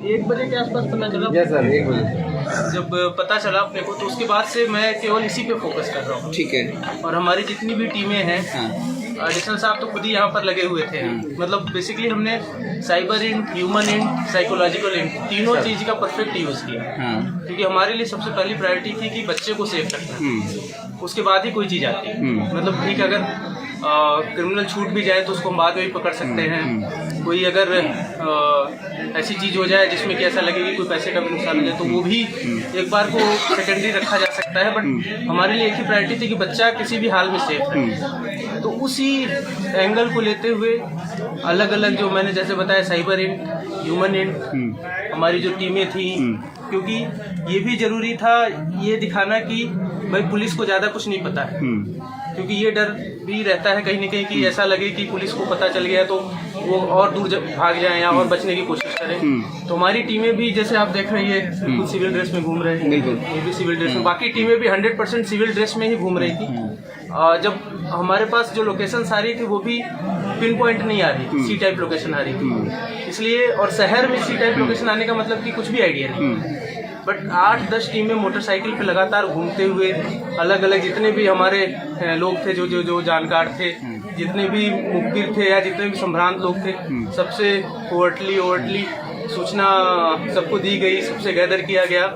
1 बजे के आसपास पता चला। यस सर, 1 बजे। जब पता चला अपने को तो उसके बाद से मैं केवल इसी पे फोकस कर रहा हूँ। ठीक है। और हमारी जितनी भी टीमें हैं, हाँ। एडिशनल साहब तो खुद ही यहाँ पर लगे हुए थे। मतलब बेसिकली हमने cyber int, human int, psychological int, तीनों चीज़ का परफेक्ट यूज़ किया। हाँ। क्योंकि हमारे लिए सबसे पहली प्रायोरिटी थी कि बच्चे को सेफ रखना। उसके बाद ही कोई चीज़ आती है। मतलब ठीक, अगर क्रिमिनल छूट भी जाए तो उसको हम बाद में भी पकड़ सकते हैं। कोई अगर ऐसी चीज़ हो जाए जिसमें कि ऐसा लगे कि कोई पैसे का भी नुकसान हो जाए तो वो भी एक बार को सेकेंडरी रखा जा सकता है। बट हमारे लिए एक ही प्रायोरिटी थी कि बच्चा किसी भी हाल में सेफ रहे। तो उसी एंगल को लेते हुए अलग अलग जो मैंने जैसे बताया, साइबर इंट, ह्यूमन इंट, हमारी जो टीमें थी, क्योंकि ये भी जरूरी था ये दिखाना कि भाई पुलिस को ज़्यादा कुछ नहीं पता है। क्योंकि ये डर भी रहता है कहीं ना कहीं कि ऐसा लगे कि पुलिस को पता चल गया तो वो और दूर भाग जाए या और बचने की कोशिश करें। तो हमारी टीमें भी जैसे आप देख रही है बिल्कुल सिविल ड्रेस में घूम रहे हैं। बिल्कुल, ये भी सिविल ड्रेस में, बाकी टीमें भी 100% सिविल ड्रेस में ही घूम रही थी। जब हमारे पास जो लोकेशन आ रही थी वो भी पिन पॉइंट नहीं आ रही थी, सी टाइप लोकेशन आ रही थी। इसलिए, और शहर में सी टाइप लोकेशन आने का मतलब कि कुछ भी आइडिया नहीं। बट 8-10 टीमें मोटरसाइकिल पे लगातार घूमते हुए अलग अलग जितने भी हमारे लोग थे जो जानकार थे, जितने भी मुखबिर थे या जितने भी संभ्रांत लोग थे, सबसे ओवरटली सूचना सबको दी गई, सबसे गैदर किया गया।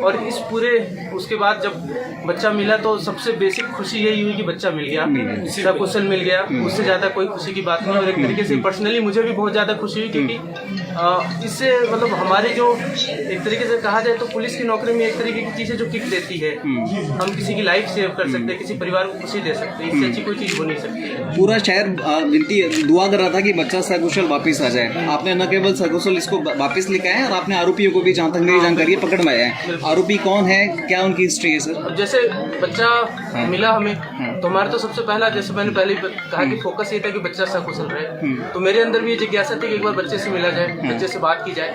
और इस पूरे उसके बाद जब बच्चा मिला तो सबसे बेसिक खुशी यही हुई कि बच्चा मिल गया, सकुशल मिल गया। उससे ज़्यादा कोई खुशी की बात नहीं। और एक तरीके से पर्सनली मुझे भी बहुत ज़्यादा खुशी हुई, क्योंकि इससे मतलब हमारे जो एक तरीके से कहा जाए तो पुलिस की नौकरी में एक तरीके की चीज़ है जो किक देती है। हम किसी की लाइफ सेव कर सकते हैं, किसी परिवार को खुशी दे सकते हैं, इससे अच्छी कोई चीज़ हो नहीं सकती। पूरा शहर विनती दुआ कर रहा था कि बच्चा सकुशल वापस आ जाए। आपने न केवल सकुशल इसको वापस लेके आए और आपने आरोपियों को भी, जहाँ तक मेरी जानकारी है, पकड़ में आया है। आरोपी कौन है, क्या उनकी हिस्ट्री है सर? जैसे बच्चा मिला हमें तो हमारा तो सबसे पहला, जैसे मैंने पहले कहा कि फोकस ये था कि बच्चा सकुशल रहे। तो मेरे अंदर भी ये जिज्ञासा थी कि एक बार बच्चे से मिला जाए, बच्चे से बात की जाए।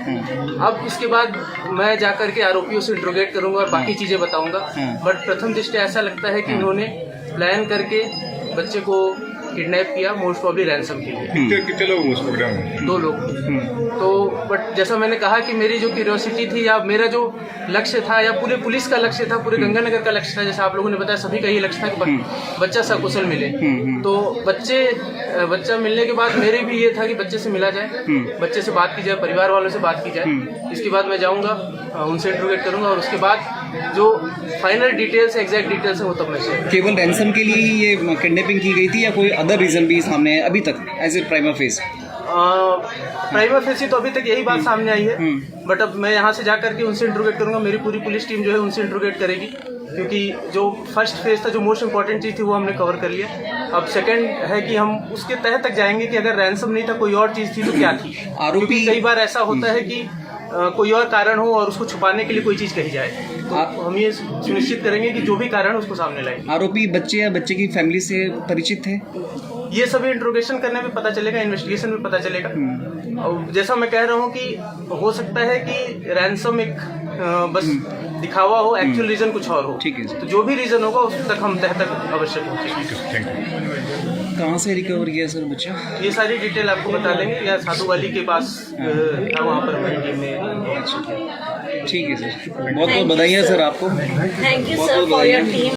अब इसके बाद मैं जाकर के आरोपियों से इंट्रोगेट करूंगा और बाकी चीजें बताऊंगा। बट प्रथम दृष्टया ऐसा लगता है कि उन्होंने प्लान करके बच्चे को किडनैप किया, मोस्ट प्रॉब्ली रैंसम के लिए। कितने लोग उसको किडनैप? 2 लोग। तो बट जैसा मैंने कहा कि मेरी जो क्यूरियोसिटी थी या मेरा जो लक्ष्य था या पूरे पुलिस का लक्ष्य था, पूरे गंगानगर का लक्ष्य था, जैसे आप लोगों ने बताया सभी का ये लक्ष्य था कि बच्चा सकुशल मिले। तो बच्चा मिलने के बाद मेरे भी ये था कि बच्चे से मिला जाए, बच्चे से बात की जाए, परिवार वालों से बात की जाए। इसके बाद मैं जाऊँगा, उनसे इंट्रोगेट करूँगा और उसके बाद जो फाइनल डिटेल्स, एग्जैक्ट डिटेल्स है वो तब मैं शेयर। केवल रैंसम के लिए ही ये किडनैपिंग की गई थी या कोई अदर रीजन भी सामने है अभी तक as a prima facie? Prima facie तो अभी तक यही बात सामने आई है। बट अब मैं यहाँ से जाकर के उनसे इंट्रोगेट करूँगा, मेरी पूरी पुलिस टीम जो है उनसे इंट्रोगेट करेगी। क्योंकि जो फर्स्ट फेज था, जो मोस्ट इंपॉर्टेंट चीज़ थी, वो हमने कवर कर लिया। अब सेकंड है कि हम उसके तह तक जाएंगे कि अगर रैंसम नहीं था, कोई और चीज़ थी तो क्या थी। आरोपी कई बार ऐसा होता है कि कोई और कारण हो और उसको छुपाने के लिए कोई चीज़ कही जाए, तो हम ये सुनिश्चित करेंगे कि जो भी कारण है उसको सामने लाएं। आरोपी बच्चे या बच्चे की फैमिली से परिचित थे? ये सभी इंट्रोगेशन करने में पता चलेगा, इन्वेस्टिगेशन में पता चलेगा। और जैसा मैं कह रहा हूँ कि हो सकता है कि रैंसम एक बस दिखावा हो, एक्चुअल रीजन कुछ और हो। ठीक है। तो जो भी रीजन होगा उस तक हम तह तक अवश्य पहुँचेंगे। Thank you. कहाँ से रिकवर किया सर बच्चा? ये सारी डिटेल आपको बता देंगे। या साधु वाली के पास था, वहाँ पर हमारी टीम में। ठीक है सर, बहुत बहुत बधाइयाँ सर आपको। Thank you, sir, for your team.